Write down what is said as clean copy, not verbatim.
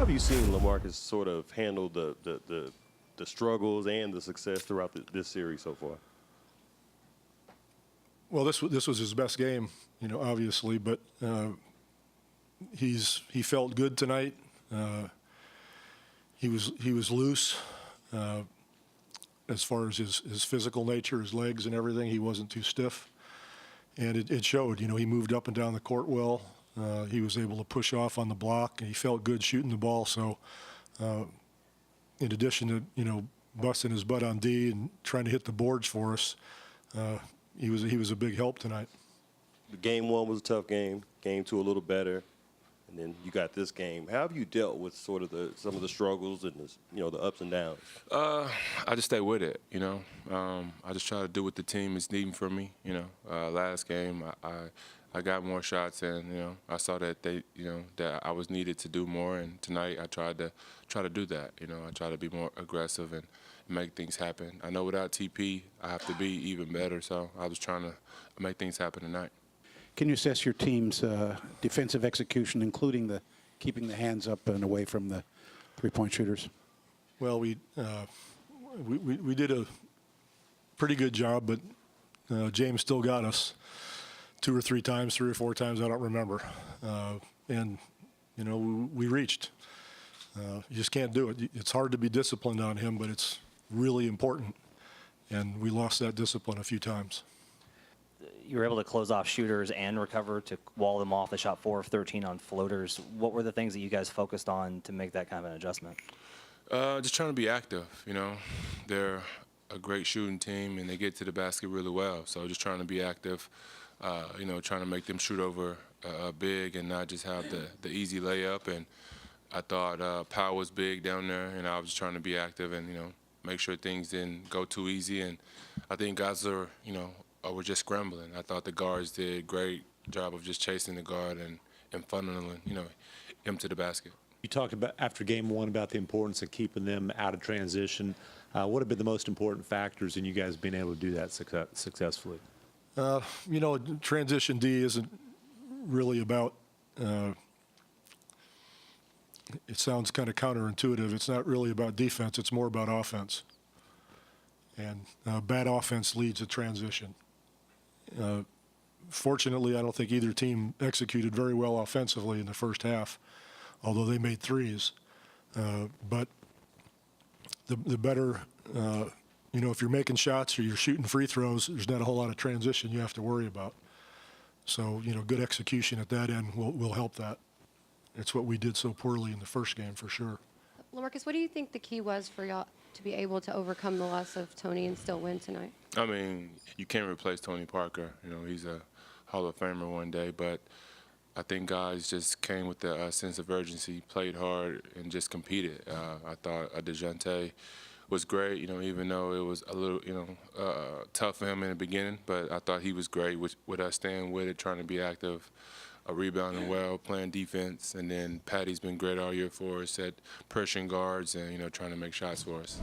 have you seen LaMarcus sort of handle the struggles and the success throughout this series so far? Well, this was his best game, obviously, but he felt good tonight. He was loose as far as his physical nature, his legs and everything. He wasn't too stiff, and it showed. He moved up and down the court well. He was able to push off on the block, and he felt good shooting the ball. So, in addition to busting his butt on D and trying to hit the boards for us, he was a big help tonight. Game 1 was a tough game. Game 2 a little better, and then you got this game. How have you dealt with sort of some of the struggles and the ups and downs? I just stay with it. I just try to do what the team is needing from me. Last game I got more shots, and I saw that that I was needed to do more, and tonight I tried to do that. I try to be more aggressive and make things happen. I know without TP I have to be even better, so I was trying to make things happen tonight. Can you assess your team's defensive execution, including keeping the hands up and away from the three-point shooters? Well, we did a pretty good job, but James still got us 2 or 3 times, 3 or 4 times, I don't remember. And we reached. You just can't do it. It's hard to be disciplined on him, but it's really important. And we lost that discipline a few times. You were able to close off shooters and recover to wall them off. They shot 4 of 13 on floaters. What were the things that you guys focused on to make that kind of an adjustment? Just trying to be active. They're a great shooting team, and they get to the basket really well. So just trying to be active, trying to make them shoot over big and not just have the easy layup. And I thought Powell was big down there, and I was just trying to be active and, make sure things didn't go too easy. And I think guys were just scrambling. I thought the guards did a great job of just chasing the guard and funneling, him to the basket. You talked about after game 1 about the importance of keeping them out of transition. What have been the most important factors in you guys being able to do that successfully? Transition D isn't really about, it sounds kind of counterintuitive. It's not really about defense. It's more about offense. And bad offense leads to transition. Fortunately, I don't think either team executed very well offensively in the first half, although they made threes. But the better, if you're making shots or you're shooting free throws, there's not a whole lot of transition you have to worry about. So, good execution at that end will help that. It's what we did so poorly in the first game, for sure. LaMarcus, what do you think the key was for y'all to be able to overcome the loss of Tony and still win tonight? I mean, you can't replace Tony Parker. He's a Hall of Famer one day, but I think guys just came with the sense of urgency, played hard, and just competed. I thought DeJounte was great, even though it was a little, tough for him in the beginning, but I thought he was great with us staying with it, trying to be active, rebounding well, playing defense, and then Patty's been great all year for us at pressuring guards and, trying to make shots for us.